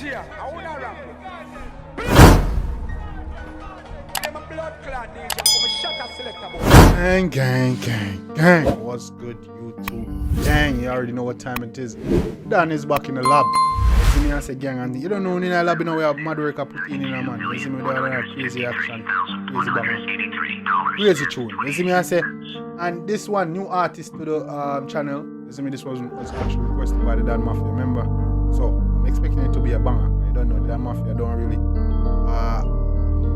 DJ, I wanna rap. I'm a blood clot DJ, I'm a shutter selector boy. Gang. What's good, YouTube? Gang, you already know what time it is. Dan is back in the lab. You see me, I say gang, and you don't know in the lab, you know we have mad work put in a man. You see me, there are crazy action, crazy bang, crazy tune. You see me, I say, and this one, new artist to the channel. You see me, this was actually requested by the Dan Mafia, remember? So, I'm expecting it to be a banger. I don't know, the Dan Mafia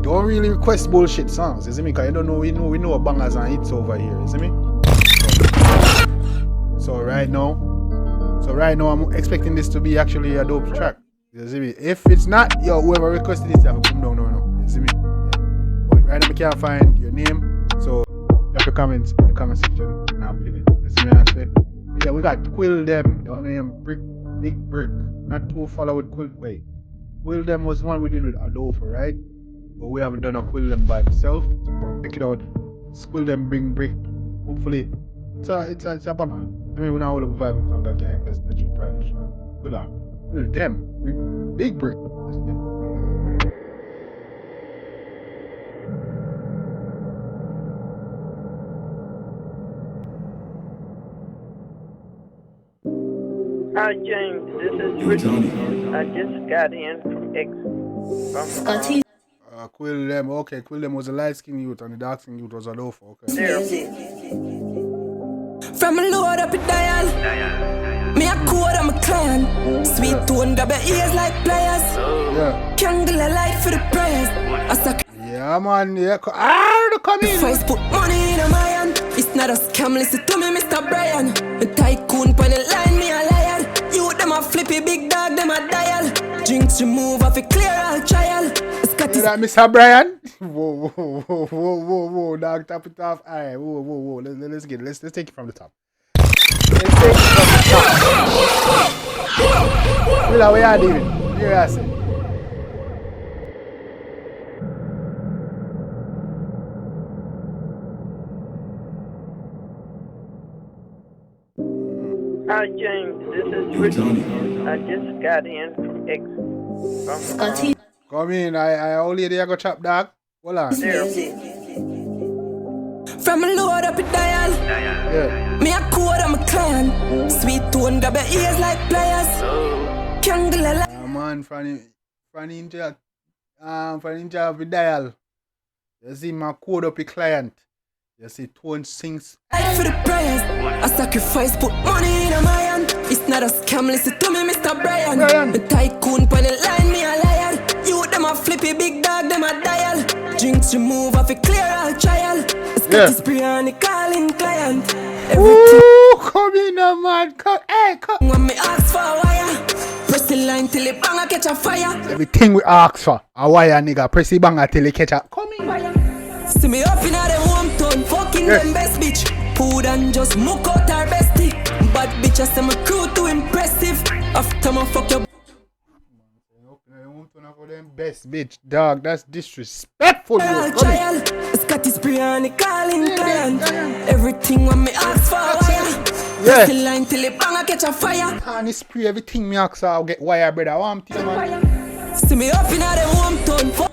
don't really request bullshit songs, you see me? Cause you don't know, we know bangers and hits over here, you see me? So right now I'm expecting this to be actually a dope track. You see me? If it's not, yo, whoever requested it, have to come down now. You see me? Yeah. But right now I can't find your name, so drop your comments in the comment section and I'll pin it. You see me? I say, yeah, we got Quill DEM, your name BRIK. Not too follow with Quill. Wait, Quill DEM was one we did with Adolfo, right? But we haven't done a Quill DEM by itself. So check it out. Quill DEM BRIK. Hopefully, it's a bummer. I mean, we now look vibe from that gang. That's the price. Good luck. Quill DEM. Big BRIK. Hi James, this is Richie. I just got in from X. Quill DEM, okay. Quill DEM was a light skinned youth and the dark skinned youth was Adolfo, okay. From a load up a dial. Me a code, I'm a clan. Sweet tone, grab your ears like pliers. Yeah. Candle a light for the prayers. Yeah, man, yeah. The coming. First put money in my hand. It's not a scam, listen to me, Mr. Brian. The tycoon pon the line, me a liar. You them a flippy big dog, them a dial. Drinks remove off a clear all trial. Is that Mr. Brian? Whoa, dog, top it off. Alright, whoa. Let's get it. Let's take it from the top. Willa, where are you doing? Here I say. Hi James, this is Richie. I just got in from X. Come in, I only there go chop dog. Hold on. From a load up a dial. Yeah. Me a code, I'm a clan. Sweet tone, grab your ears like pliers. Candle a light. Man, from ninja of the dial. You see my code up a client. You see tone sings. For the prayers, I sacrifice, put money in my hand. It's not a scam, listen to me, Mr. Brian. The tycoon pon the line, me a liar. You them a flippy big dog, them a dial. Drinks remove off a clear all trial. Scotty spray on the calling client. Ooh, come in, man. Come. When me ask for a wire, press the line till it bang, I catch a fire. Everything we ask for, a wire nigga. Press the banger till it catch a. Come in. See me up in the hometown, fucking them best bitch. Food and just mook out our bestie. Bad bitch, I say my crew too impressive. After my fuck your For them best bitch, dog. That's disrespectful. child. Scotty spray on the calling client. Everything when me ask for a wire. Press the line till it bang, I catch a fire. Honey spray everything me ask, I'll get wire, brother. I want to man. See me up in the hometown.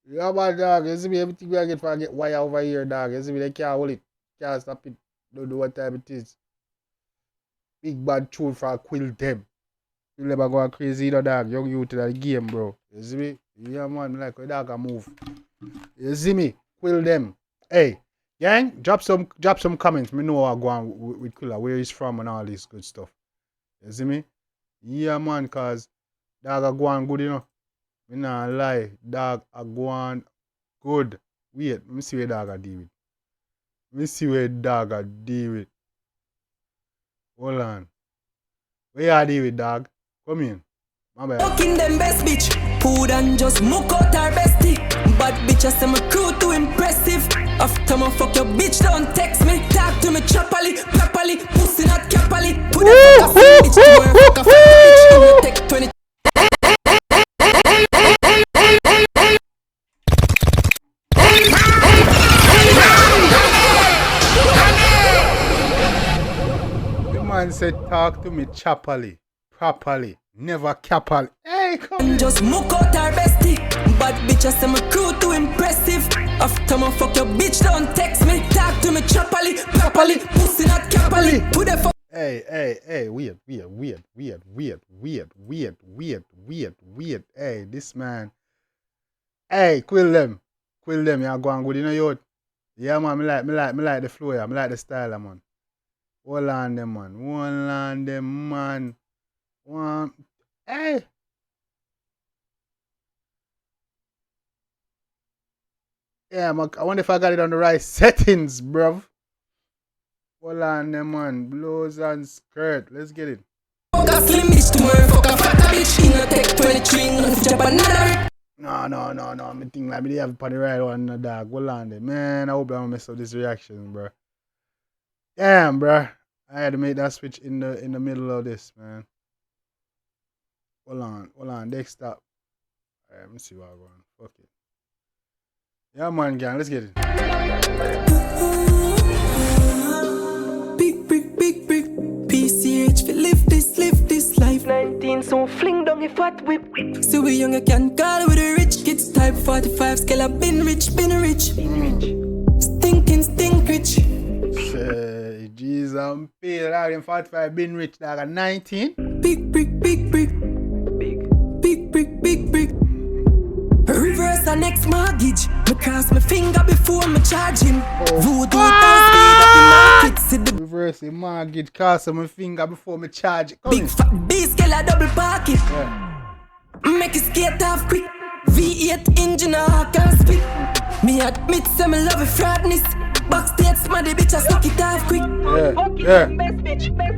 Yeah, but dog, you see me everything we get for I get wire over here, dog. You see me, they can't hold it. Can't stop it. Don't know what time it is. Big bad tune for a Quill DEM. You never go crazy, dog. Young youth to the game, bro. You see me? Yeah, man, like a dog a move. You see me? Quill DEM. Hey, gang, drop some comments. Me know I go on with Quilla, where he's from and all this good stuff. You see me? Yeah, man, cause dog a go on good, you know. Me nah lie, dog a go on good. Wait, let me see where dog a deal with. Hold on. Where you deal with, dog? Come in. My bad. Fucking them best bitch. Food and just mook out our bestie. Bad bitch, I say my crew too impressive. After my fuck your bitch, don't text me. Talk to me properly, pussy not capally. Put a fuck a bitch, fuck a bitch. You take 20. said, talk to me choppily, properly, never capally. Hey, come on. Just mook out our bestie. Bad bitch, I say my crew too impressive. After my fuck your bitch, don't text me. Talk to me choppily, properly, pussy not capally. Who the fuck? Hey, weird. Hey, this man. Hey, Quill DEM, you go and good, you know, youth. Yeah, man, me like the flow, yeah. Me like the style, man. Hold on them, man. Hey. Yeah, man, I wonder if I got it on the right settings, bruv. Hold on them, man. Blows and skirt. Let's get it. Fuck a slim bitch tomorrow, fuck a fat bitch. In a tech 23, no to Japan, another. No. Me think like me have it on the right one, no dog. Hold on there. Man, I hope I don't mess up this reaction, bro. Damn, bro. I had to make that switch in the middle of this, man. Hold on. Next stop. Alright, let me see what I'm going. Fuck it. Yeah, man, gang, let's get it. Big brick. PCH, we live this life. 19, so fling down a fat whip. So we young, you can call with the rich kids type 45 scale. I've been rich. Stink rich. Say, jeez, I'm pale. Dog, them 45 been rich, dog, at 19. Big brick. Reverse the next mortgage. Me cross my finger before me charge him. Voodoo down speed up the market. Reverse the mortgage, cross my finger before me charge it. Big fat beast, girl, a double pocket. Yeah. Make it skate off quick. V8 engine, I can't speak. Me admit, say me love a fraudness. Backstage, smarty bitch, I suck it off quick. Yeah.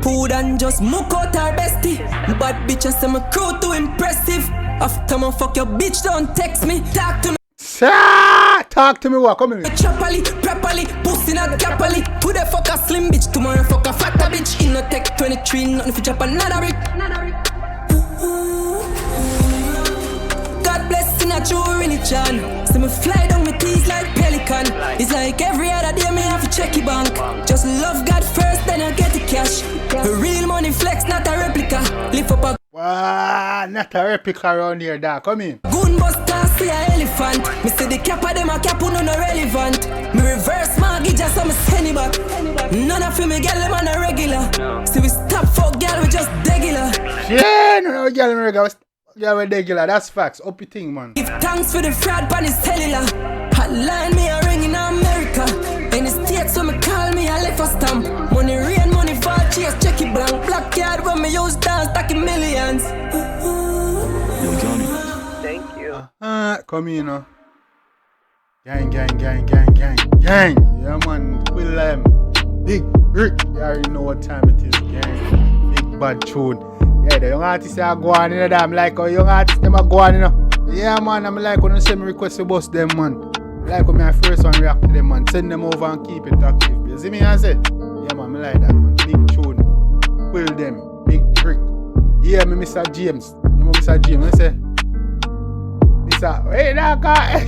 Food and just mook out our bestie. Bad bitch, I say my crew too impressive. After my fuck your bitch, don't text me. Talk to me. Talk to me, what? Come here. Choppily, properly, pussy not capally. Who the fuck a slim bitch? Tomorrow fuck a fatter bitch. In a tech 23, nothing for Japan, another brick. God bless in a true religion. So me fly down my teeth like pelican. It's like every other day me have to check your bank. Just love God first, then I get the cash. A real money flex, not a replica. Lift up a not a replica around here, dog. Come in. goon buster, see a elephant. Me say the cap of them a cap, no relevant. Me reverse mortgage, just so me send it back. None of them me get them on a regular. See we stop fuck girl, we just regular. Yeah, no, girl, me regular. Girl, we regular. That's facts. Up your thing, man. Give thanks for the fraud pan is cellular. Hotline me a ring in America. In the states when me call me a left a stamp. Money rain, money fall, chase, check it blank. Black card when me use dance, stacking millions. Thank you. Come in, now. Gang. Yeah, man. Quill DEM. Big brick. You already know what time it is, gang. Big bad tune. Yeah, the young artists are going, you know, I'm like how young artists them are going, you know. Yeah, man, I'm like when you send me request to bust them, man. I like when I first one react to them, man. Send them over and keep it active. You see me, I say? Yeah, man, I like that, man. Big tune. Quill DEM. Big brick. Yeah, me Mr. James. You know Mr. James, I say? Mr. Hey, that guy.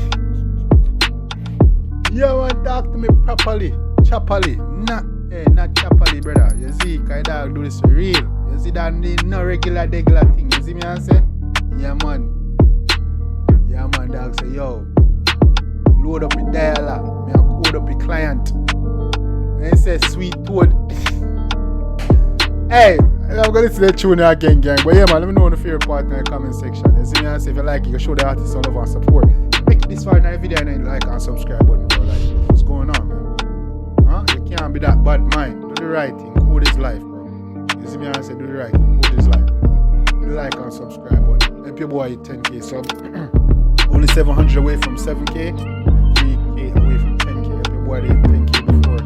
Yeah, man, talk to me properly. Choppily. Not choppily, brother. You see, cause dog do this for real. You see that no regular thing. You see me, I say? Yeah, man, dog say, yo, load up your dialer. Me a code up your client. And it says sweet toad. Hey, I'm gonna listen to the tune again, gang. But yeah, man, let me know in the favorite part in the comment section. You see me, I say, if you like it, you can show the artist some love and support. Make it this far in the video and then like and subscribe button, bro. Like, what's going on, man? Huh? You can't be that bad mind. Do the right thing. Code is life, bro. You see me, I say, do the right thing. Code is life. Do the like and subscribe button. Help your boy hit 10k sub. Only 700 away from 7k and 3k away from 10k. Help your boy to hit 10k before the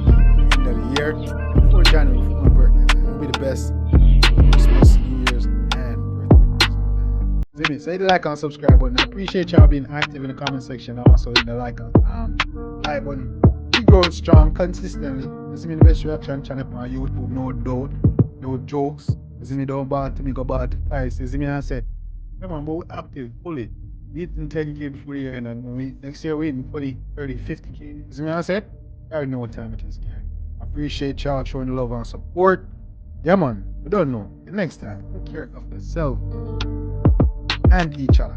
end of the year. Before January, before my birthday, man. It'll be the best Christmas, New Year's, and birthday. See me? So hit the like and subscribe button. I appreciate y'all being active in the comment section. Also hit the like button. We growing strong consistently. You see me, the best reaction channel on YouTube, no doubt, no jokes. You see me, don't bother to me, go bother to price. You see me, I said, come on, but we're active, fully. Beating 10k before the year, and then next year waiting 40, 30, 50k. You see me, I said, I already know what time it is, guys. I appreciate y'all showing the love and support. Yeah, man. We don't know. Next time, take care of yourself and each other.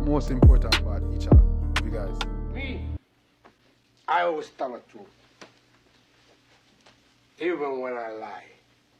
Most important part, each other. Love you guys. Me, I always tell the truth. Even when I lie.